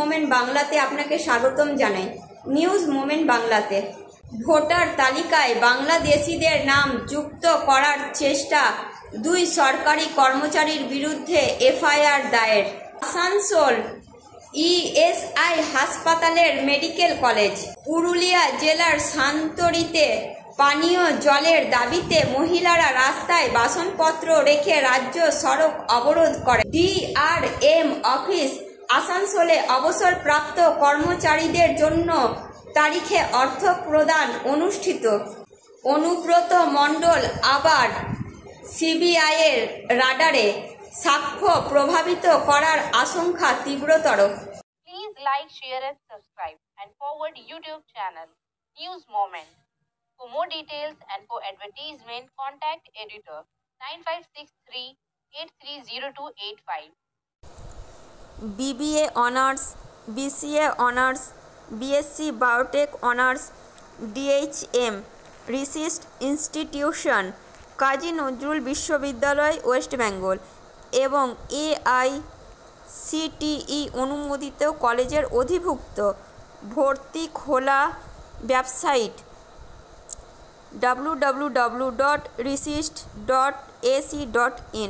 Moment বাংলাতে আপনাকে স্বাগতম জানাই। নিউজ মোমেন্ট বাংলাতে ভোটার তালিকায় বাংলাদেশিদের নাম যুক্ত করার চেষ্টা, 2 সরকারি কর্মচারীর বিরুদ্ধে এফআইআর দায়ের। আসানসোল ইএসআই হাসপাতালের মেডিকেল কলেজ। পুরুলিয়া জেলার শান্তরিতে পানীয় জলের দাবিতে মহিলারা রাস্তায় বাসনপত্র রেখে রাজ্য সড়ক অবরোধ করে। ডিআরএম অফিস আসানসোলে অবসরপ্রাপ্ত কর্মচারীদের জন্য তারিখে অর্থ প্রদান অনুষ্ঠিত। অনুব্রত মণ্ডল আবার সিবিআইয়ের রাডারে, সাক্ষ্য প্রভাবিত করার আশঙ্কা তীব্রতর। Please like, share and subscribe and forward YouTube channel News Moment. For more details and for advertisement, contact editor 9563 830285. BBA Honours, BCA Honours, BSc Biotech Honours, DHM research institution Kazi Nazrul বিশ্ববিদ্যালয় ওয়েস্ট বেঙ্গল এবং AICTE অনুমোদিত কলেজের অধিভুক্ত। ভর্তি খোলা। Website www.resist.ac.in।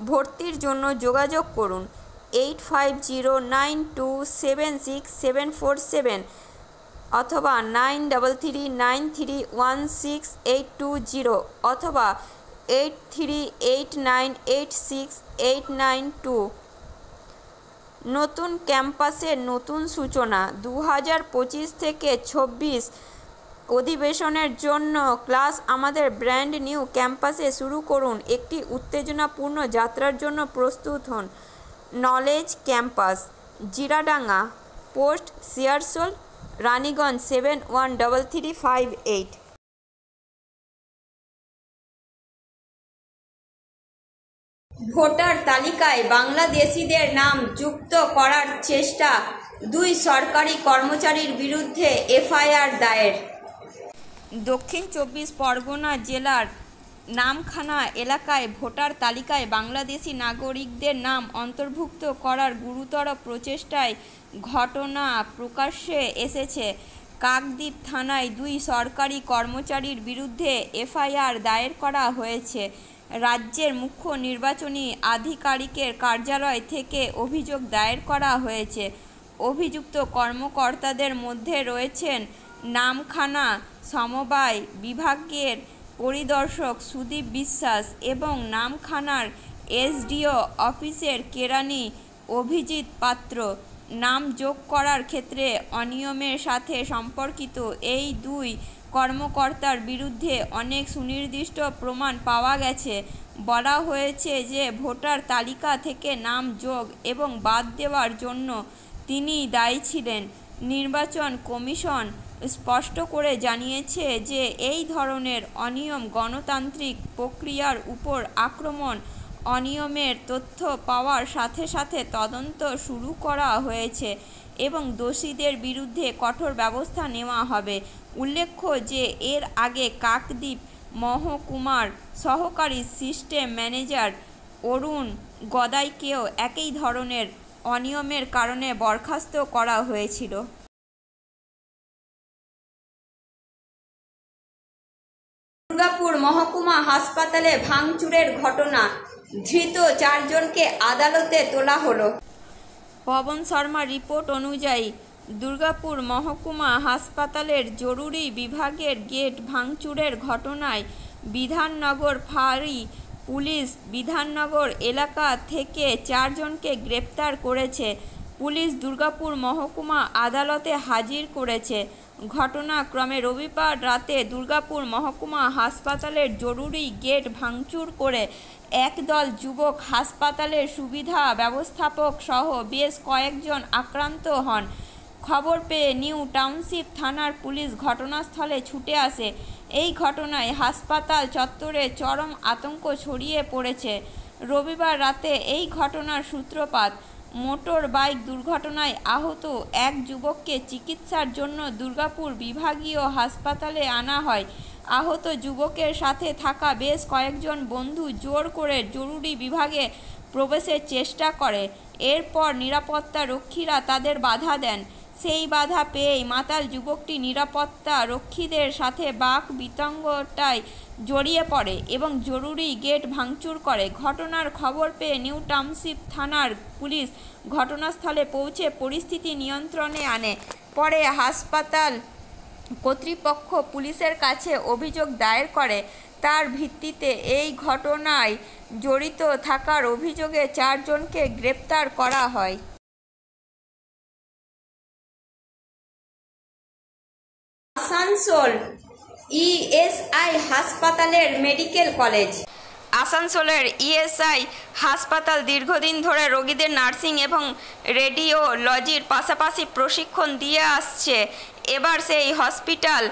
ভর্তির জন্য যোগাযোগ করুন 8509276747 অথবা 9339316820 অথবা 8389868992। নতুন ক্যাম্পাসের নতুন সূচনা। 2025 থেকে 26 অধিবেশনের জন্য ক্লাস আমাদের ব্র্যান্ড নিউ ক্যাম্পাসে শুরু করুন। একটি উত্তেজনাপূর্ণ যাত্রার জন্য প্রস্তুত হন। Knowledge campus, Jiradanga, post Shiarsol, Raniganj 713358। Voter তালিকায় বাংলাদেশিদের নাম যুক্ত করার চেষ্টা, 2 সরকারি কর্মচারীর বিরুদ্ধে এফআইআর দায়ের। দক্ষিণ 24 পরগনা জেলার নামখানা এলাকায় ভোটার তালিকায় বাংলাদেশি নাগরিকদের নাম অন্তর্ভুক্ত করার গুরুতর প্রচেষ্টায় ঘটনা প্রকাশ্যে এসেছে। কাকদ্বীপ থানায় 2 সরকারি কর্মচারীর বিরুদ্ধে এফআইআর দায়ের করা হয়েছে। রাজ্যের মুখ্য নির্বাচনী আধিকারিকের কার্যালয় থেকে অভিযোগ দায়ের করা হয়েছে। অভিযুক্ত কর্মকর্তাদের মধ্যে রয়েছেন নামখানা সমবায় বিভাগের পরিদর্শক সুদীপ বিশ্বাস এবং নামখানার এসডিও অফিসের কেরানি অভিজিৎ পাত্র। নাম যোগ করার ক্ষেত্রে অনিয়মের সাথে সম্পর্কিত এই 2 কর্মকর্তার বিরুদ্ধে অনেক সুনির্দিষ্ট প্রমাণ পাওয়া গেছে। বলা হয়েছে যে ভোটার তালিকা থেকে নাম যোগ এবং বাদ দেওয়ার জন্য তিনি দায়ী ছিলেন। নির্বাচন কমিশন স্পষ্ট করে জানিয়েছে যে এই ধরনের অনিয়ম গণতান্ত্রিক প্রক্রিয়ার উপর আক্রমণ। অনিয়মের তথ্য পাওয়ার সাথে সাথে তদন্ত শুরু করা হয়েছে এবং দোষীদের বিরুদ্ধে কঠোর ব্যবস্থা নেওয়া হবে। উল্লেখ্য যে এর আগে কাকদ্বীপ মহকুমার সহকারী সিস্টেম ম্যানেজার অরুণ গদাইকেও একই ধরনের অনিয়মের কারণে বরখাস্ত করা হয়েছিল। দুর্গাপুর মহকুমা হাসপাতালে ভাঙচুরের ঘটনা, ধৃত 4 জনকে আদালতে তোলা হলো। পবন শর্মার রিপোর্ট অনুযায়ী দুর্গাপুর মহকুমা হাসপাতালের জরুরি বিভাগের গেট ভাঙচুরের ঘটনায় বিধাননগর ফাঁড়ি পুলিশ বিধাননগর এলাকা থেকে 4 জনকে গ্রেপ্তার করেছে। পুলিশ দুর্গাপুর মহকুমা আদালতে হাজির করেছে। ঘটনাক্রমে রবিবার রাতে দুর্গাপুর মহকুমা হাসপাতালের জরুরি গেট ভাঙচুর করে একদল যুবক হাসপাতালের সুবিধা ব্যবস্থাপক সহ বেশ কয়েকজন আক্রান্ত হন। খবর পেয়ে নিউ টাউনশিপ থানার পুলিশ ঘটনাস্থলে ছুটে আসে। এই ঘটনায় হাসপাতাল চত্বরে চরম আতঙ্ক ছড়িয়ে পড়েছে। রবিবার রাতে এই ঘটনার সূত্রপাত। মোটর বাইক দুর্ঘটনায় আহত এক যুবককে চিকিৎসার জন্য দুর্গাপুর বিভাগীয় হাসপাতালে আনা হয়। আহত যুবকের সাথে থাকা বেশ কয়েকজন বন্ধু জোর করে জরুরি বিভাগে প্রবেশের চেষ্টা করে। এরপর নিরাপত্তা রক্ষীরা তাদের বাধা দেন। সেই বাধা পেয়েই মাতাল যুবকটি নিরাপত্তা রক্ষীদের সাথে বাক বিতণ্ডায় জড়িয়ে পড়ে এবং জরুরি গেট ভাঙচুর করে। ঘটনার খবর পেয়ে নিউ টাউনশিপ থানার পুলিশ ঘটনাস্থলে পৌঁছে পরিস্থিতি নিয়ন্ত্রণে আনে। পরে হাসপাতাল কর্তৃপক্ষ পুলিশের কাছে অভিযোগ দায়ের করে। তার ভিত্তিতে এই ঘটনায় জড়িত থাকার অভিযোগে 4 জনকে গ্রেপ্তার করা হয়। আসানসোল ইএসআই হাসপাতালের মেডিকেল কলেজ। আসানসোলের ইএসআই হাসপাতাল দীর্ঘদিন ধরে রোগীদের নার্সিং এবং রেডিওলজির পাশাপাশি প্রশিক্ষণ দিয়ে আসছে। এবার সেই হসপিটাল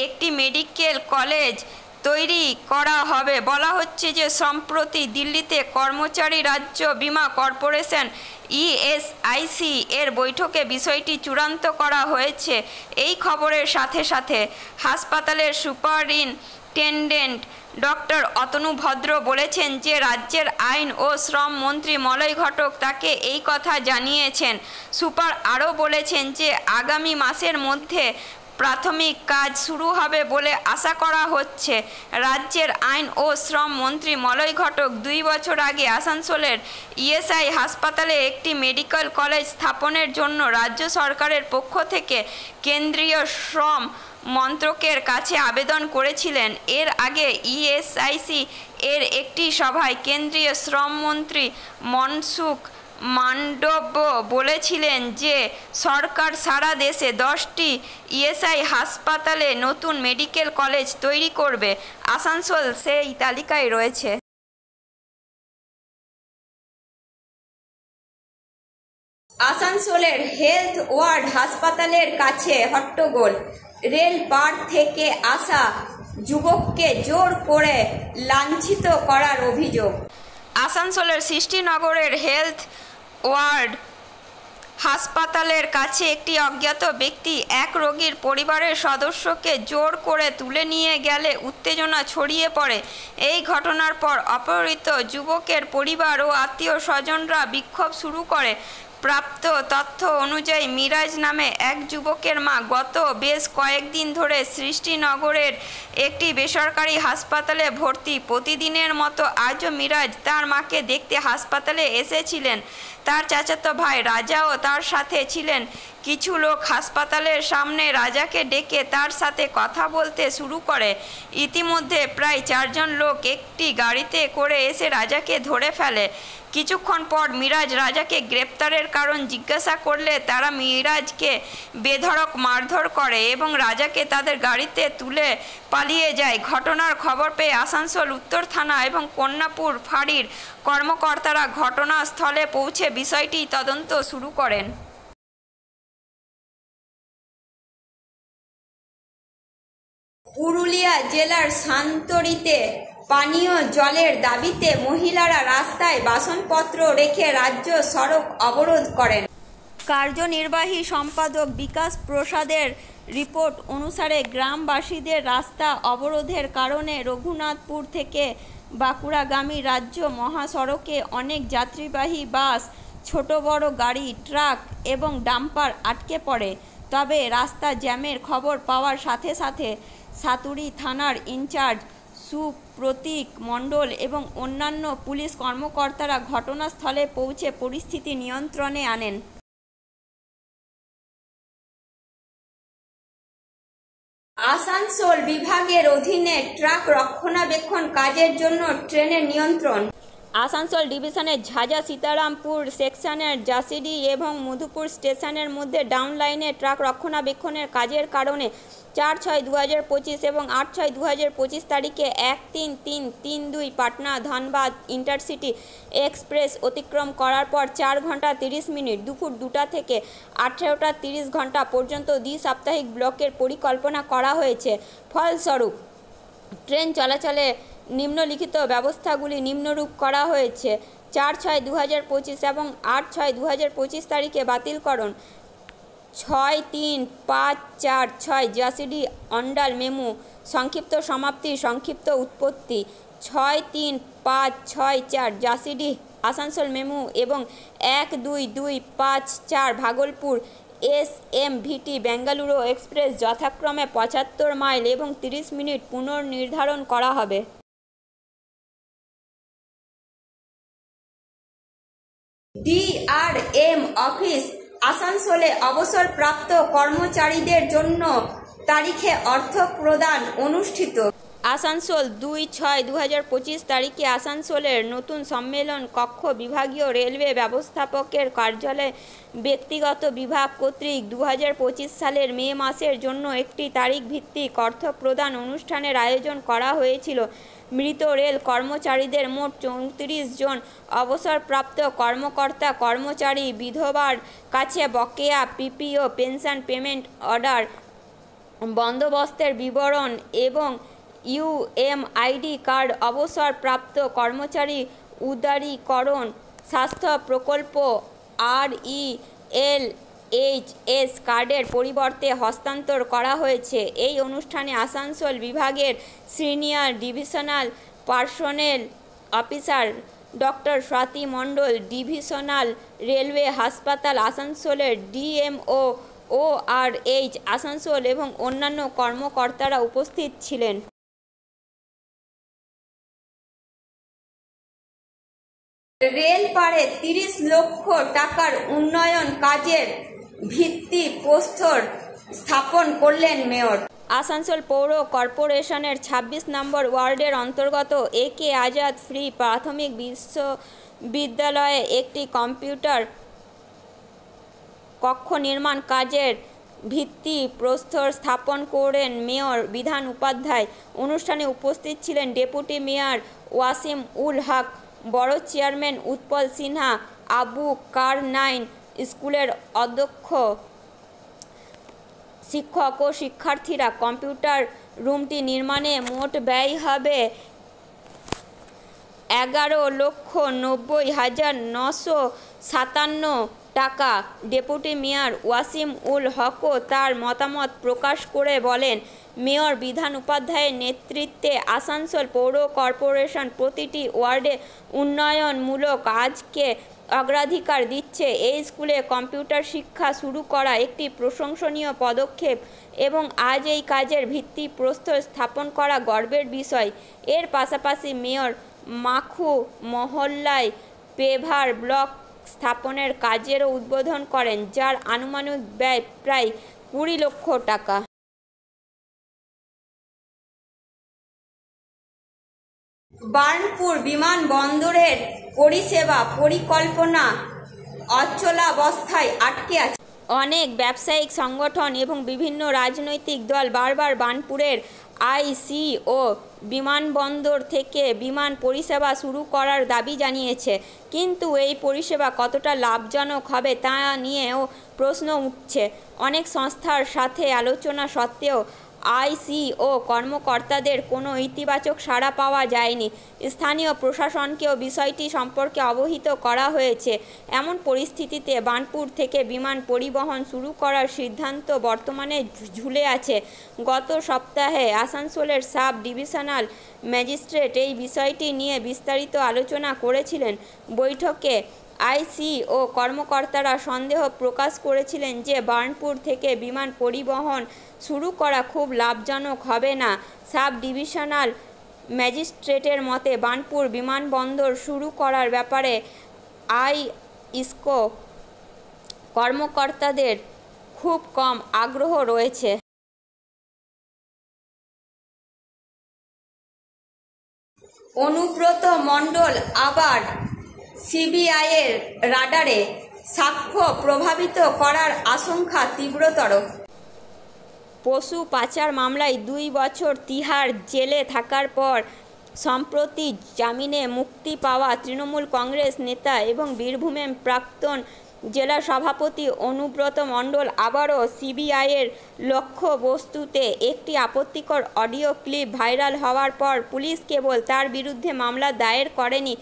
একটি মেডিকেল কলেজ তৈরি করা হবে। বলা হচ্ছে যে সম্প্রতি দিল্লিতে কর্মচারী রাজ্য বীমা কর্পোরেশন ইএসআইসি এর বৈঠকে বিষয়টি চূড়ান্ত করা হয়েছে। এই খবরের সাথে সাথে হাসপাতালের সুপারিনটেনডেন্ট ডক্টর অতনু ভদ্র বলেছেন যে রাজ্যের আইন ও শ্রম মন্ত্রী মলয় ঘটক তাকে এই কথা জানিয়েছেন। সুপার আরও বলেছেন যে আগামী মাসের মধ্যে প্রাথমিক কাজ শুরু হবে বলে আশা করা হচ্ছে। রাজ্যের আইন ও শ্রম মন্ত্রী মলয় ঘটক 2 বছর আগে আসানসোলের ইএসআই হাসপাতালে একটি মেডিকেল কলেজ স্থাপনের জন্য রাজ্য সরকারের পক্ষ থেকে কেন্দ্রীয় শ্রম মন্ত্রকের কাছে আবেদন করেছিলেন। এর আগে ইএসআইসি এর একটি সভায় কেন্দ্রীয় শ্রমমন্ত্রী মনসুখ মান্ডব্য বলেছিলেন যে সরকার সারা দেশে 10টি ইএসআই হাসপাতালে নতুন মেডিকেল কলেজ তৈরি করবে। আসানসোল সেই তালিকায় রয়েছে। আসানসোলের হেলথ ওয়ার্ড হাসপাতালের কাছে হট্টগোল। রেল পার থেকে আসা যুবককে জোর করে লাঞ্ছিত করার অভিযোগ। আসানসোলের সৃষ্টিনগরের হেলথ ওয়ার্ড হাসপাতালের কাছে একটি অজ্ঞাত ব্যক্তি এক রোগীর পরিবারের সদস্যকে জোর করে তুলে নিয়ে গেলে উত্তেজনা ছড়িয়ে পড়ে। এই ঘটনার পর অপহৃত যুবকের পরিবার ও আত্মীয় স্বজনরা বিক্ষোভ শুরু করে। প্রাপ্ত তথ্য অনুযায়ী মিরাজ নামে এক যুবকের মা গত বেশ কয়েকদিন ধরে সৃষ্টিনগরের একটি বেসরকারি হাসপাতালে ভর্তি। প্রতিদিনের মতো আজও মিরাজ তার মাকে দেখতে হাসপাতালে এসেছিলেন। তার চাচাতো ভাই রাজাও তার সাথে ছিলেন। কিছু লোক হাসপাতালের সামনে রাজাকে ডেকে তার সাথে কথা বলতে শুরু করে। ইতিমধ্যে প্রায় 4 জন লোক একটি গাড়িতে করে এসে রাজাকে ধরে ফেলে। কিছুক্ষণ পর মিরাজ রাজাকে গ্রেপ্তারের কারণ জিজ্ঞাসা করলে তারা মিরাজকে বেধড়ক মারধর করে এবং রাজাকে তাদের গাড়িতে তুলে পালিয়ে যায়। ঘটনার খবর পেয়ে আসানসোল উত্তর থানা এবং কন্যাপুর ফাঁড়ির কর্মকর্তারা ঘটনাস্থলে পৌঁছে বিষয়টি তদন্ত শুরু করেন। পুরুলিয়া জেলার সান্তরিতে পানীয় জলের দাবিতে মহিলারা রাস্তায় বাসনপত্র রেখে রাজ্য সড়ক অবরোধ করেন। কার্যনির্বাহী সম্পাদক বিকাশ প্রসাদের রিপোর্ট অনুসারে গ্রামবাসীদের রাস্তা অবরোধের কারণে রঘুনাথপুর থেকে বাঁকুড়াগামী রাজ্য মহাসড়কে অনেক যাত্রীবাহী বাস, ছোট বড় গাড়ি, ট্রাক এবং ডাম্পার আটকে পড়ে। তবে রাস্তা জ্যামের খবর পাওয়ার সাথে সাথে সাতুরি থানার ইনচার্জ সুপ্রতীক মণ্ডল এবং অন্যান্য পুলিশ কর্মকর্তারা ঘটনাস্থলে পৌঁছে পরিস্থিতি নিয়ন্ত্রণে আনেন। আসানসোল বিভাগের অধীনে ট্রাক রক্ষণাবেক্ষণ কাজের জন্য ট্রেনের নিয়ন্ত্রণ। আসানসোল ডিভিশনের ঝাঁঝা সীতারামপুর সেকশনের জাসিডি এবং মধুপুর স্টেশনের মধ্যে ডাউন লাইনে ট্রাক রক্ষণাবেক্ষণের কাজের কারণে 4/6/2025 এবং 8/6/2025 তারিখে 1-3-3-3-2 পাটনা ধানবাদ ইন্টারসিটি এক্সপ্রেস অতিক্রম করার পর 4 ঘন্টা 30 মিনিট দুপুর 2টা থেকে 18টা 30 ঘন্টা পর্যন্ত দ্বি-সাপ্তাহিক ব্লকের পরিকল্পনা করা হয়েছে। ফলস্বরূপ ট্রেন চলাচলে নিম্নলিখিত ব্যবস্থাগুলি নিম্নরূপ করা হয়েছে। 4/6/2025 এবং 8/6/2025 তারিখে বাতিলকরণ। 6-3-5-4-6 জাসিডি অন্ডাল মেমু সংক্ষিপ্ত সমাপ্তি, সংক্ষিপ্ত উৎপত্তি 63564 জাসিডি আসানসোল মেমু এবং 12254 ভাগলপুর SMVT বেঙ্গালুরু এক্সপ্রেস যথাক্রমে 75 মাইল এবং 30 মিনিট পুনর্নির্ধারণ করা হবে। DRM অফিস আসানসোলে অবসরপ্রাপ্ত কর্মচারীদের জন্য তারিখে অর্থ প্রদান অনুষ্ঠিত। আসানসোল 2/6/2025 তারিখে আসানসোলের নতুন সম্মেলন কক্ষ বিভাগীয় রেলওয়ে ব্যবস্থাপকের কার্যালয়ে ব্যক্তিগত বিভাগ কর্তৃক 2025 সালের মে মাসের জন্য একটি তারিখ ভিত্তিক অর্থ প্রদান অনুষ্ঠানের আয়োজন করা হয়েছিল। মৃত রেল কর্মচারীদের মোট 34 জন অবসরপ্রাপ্ত কর্মকর্তা কর্মচারী বিধবার কাছে বকেয়া PPO পেনশন পেমেন্ট অর্ডার, বন্দোবস্তের বিবরণ এবং UMID কার্ড, অবসরপ্রাপ্ত কর্মচারী উদারীকরণ স্বাস্থ্য প্রকল্প RELHS কার্ডের পরিবর্তে হস্তান্তর করা হয়েছে। এই অনুষ্ঠানে আসানসোল বিভাগের senior divisional personnel officer doctor Swati Mondal, divisional railway হাসপাতাল আসানসোলের DMO ORH আসানসোল এবং অন্যান্য কর্মকর্তারা উপস্থিত ছিলেন। রেলপাড়ে 30 লক্ষ টাকার উন্নয়ন কাজের ভিত্তিপ্রস্তর স্থাপন করলেন মেয়র। আসানসোল পৌর কর্পোরেশনের 26 নম্বর ওয়ার্ডের অন্তর্গত AK আজাদ ফ্রি প্রাথমিক বিদ্যালয়ে একটি কম্পিউটার কক্ষ নির্মাণ কাজের ভিত্তিপ্রস্তর স্থাপন করেন মেয়র বিধান উপাধ্যায়। অনুষ্ঠানে উপস্থিত ছিলেন ডেপুটি মেয়র ওয়াসিম উল হক, বড় চেয়ারম্যান উৎপল সিনহা, আবু কার9 স্কুলের অধ্যক্ষ, শিক্ষক ও শিক্ষার্থীরা। কম্পিউটার রুমটি নির্মাণে মোট ব্যয় হবে 11,90,957 টাকা। ডেপুটি মেয়র ওয়াসিম উল হকও তার মতামত প্রকাশ করে বলেন, মেয়র বিধান উপাধ্যায়ের নেতৃত্বে আসানসোল পৌর কর্পোরেশন প্রতিটি ওয়ার্ডে উন্নয়নমূলক কাজকে অগ্রাধিকার দিচ্ছে। এই স্কুলে কম্পিউটার শিক্ষা শুরু করা একটি প্রশংসনীয় পদক্ষেপ এবং আজ এই কাজের ভিত্তিপ্রস্তর স্থাপন করা গর্বের বিষয়। এর পাশাপাশি মেয়র মাখু মহল্লায় পেভার ব্লক স্থাপনের কাজেরও উদ্বোধন করেন, যার আনুমানিক ব্যয় প্রায় 20 লক্ষ টাকা। বার্নপুর বিমানবন্দরের পরিষেবা পরিকল্পনা অচলাবস্থায় আটকে আছে। অনেক ব্যবসায়িক সংগঠন এবং বিভিন্ন রাজনৈতিক দল বারবার বার্নপুরের ICO বিমানবন্দর থেকে বিমান পরিষেবা শুরু করার দাবি জানিয়েছে, কিন্তু এই পরিষেবা কতটা লাভজনক হবে তা নিয়েও প্রশ্ন উঠছে। অনেক সংস্থার সাথে আলোচনা সত্ত্বেও ICO কর্মকর্তাদের কোনো ইতিবাচক সাড়া পাওয়া যায়নি। স্থানীয় প্রশাসনকেও বিষয়টি সম্পর্কে অবহিত করা হয়েছে। এমন পরিস্থিতিতে বার্নপুর থেকে বিমান পরিবহন শুরু করার সিদ্ধান্ত বর্তমানে ঝুলে আছে। গত সপ্তাহে আসানসোলের সাব ডিভিশনাল ম্যাজিস্ট্রেট এই বিষয়টি নিয়ে বিস্তারিত আলোচনা করেছিলেন। বৈঠকে ICO কর্মকর্তারা সন্দেহ প্রকাশ করেছিলেন যে বার্নপুর থেকে বিমান পরিবহন শুরু করা খুব লাভজনক হবে না। সাব ডিভিশনাল ম্যাজিস্ট্রেটের মতে, বার্নপুর বিমানবন্দর শুরু করার ব্যাপারে ICO কর্মকর্তাদের খুব কম আগ্রহ রয়েছে। অনুব্রত মণ্ডল আবার CBI-এর রাডারে, সাক্ষ্য প্রভাবিত করার আশঙ্কা তীব্রতর। পশু পাচার মামলায় 2 বছর তিহার জেলে থাকার পর সম্প্রতি জামিনে মুক্তি পাওয়া তৃণমূল কংগ্রেস নেতা এবং বীরভূমের প্রাক্তন জেলা সভাপতি অনুব্রত মণ্ডল আবারও CBI-এর লক্ষ্যবস্তুতে। একটি আপত্তিকর অডিও ক্লিপ ভাইরাল হওয়ার পর পুলিশ কেবল তার বিরুদ্ধে মামলা দায়ের করেনি,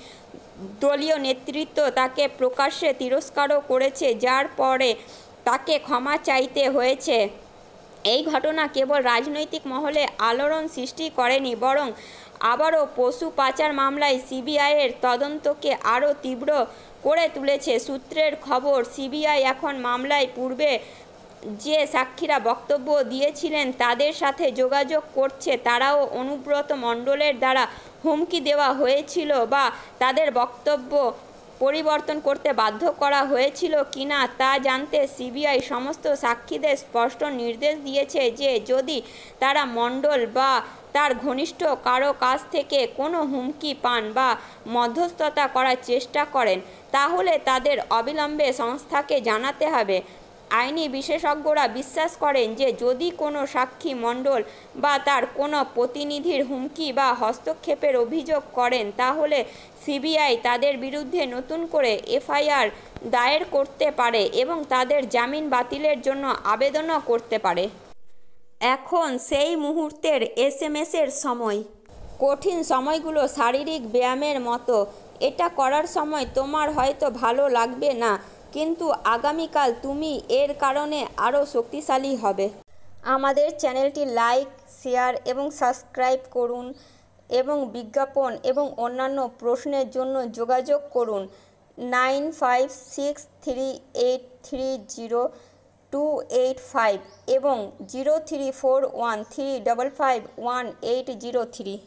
দলীয় নেতৃত্ব তাকে প্রকাশ্যে তিরস্কারও করেছে, যার পরে তাকে ক্ষমা চাইতে হয়েছে। এই ঘটনা কেবল রাজনৈতিক মহলে আলোড়ন সৃষ্টি করেনি, বরং আবারও পশু পাচার মামলায় সিবিআইয়ের তদন্তকে আরও তীব্র করে তুলেছে। সূত্রের খবর, সিবিআই এখন মামলায় পূর্বে যে সাক্ষীরা বক্তব্য দিয়েছিলেন তাদের সাথে যোগাযোগ করছে। তারাও অনুব্রত মণ্ডলের দ্বারা হুমকি দেওয়া হয়েছিল বা তাদের বক্তব্য পরিবর্তন করতে বাধ্য করা হয়েছিল কিনা তা জানতে সিবিআই সমস্ত সাক্ষীদের স্পষ্ট নির্দেশ দিয়েছে যে যদি তারা মণ্ডল বা তার ঘনিষ্ঠ কারো কাছ থেকে কোনো হুমকি পান বা মধ্যস্থতা করার চেষ্টা করেন তাহলে তাদের অবিলম্বে সংস্থাকে জানাতে হবে। আইনি বিশেষজ্ঞরা বিশ্বাস করেন যে যদি কোনো সাক্ষী মণ্ডল বা তার কোনো প্রতিনিধির হুমকি বা হস্তক্ষেপের অভিযোগ করেন তাহলে সিবিআই তাদের বিরুদ্ধে নতুন করে এফআইআর দায়ের করতে পারে এবং তাদের জামিন বাতিলের জন্য আবেদনও করতে পারে। এখন সেই মুহূর্তের এসএমএসের সময়। কঠিন সময়গুলো শারীরিক ব্যায়ামের মতো। এটা করার সময় তোমার হয়তো ভালো লাগবে না, কিন্তু আগামীকাল তুমি এর কারণে আরও শক্তিশালী হবে। আমাদের চ্যানেলটি লাইক, শেয়ার এবং সাবস্ক্রাইব করুন এবং বিজ্ঞাপন এবং অন্যান্য প্রশ্নের জন্য যোগাযোগ করুন 9563830285 এবং 034135518003।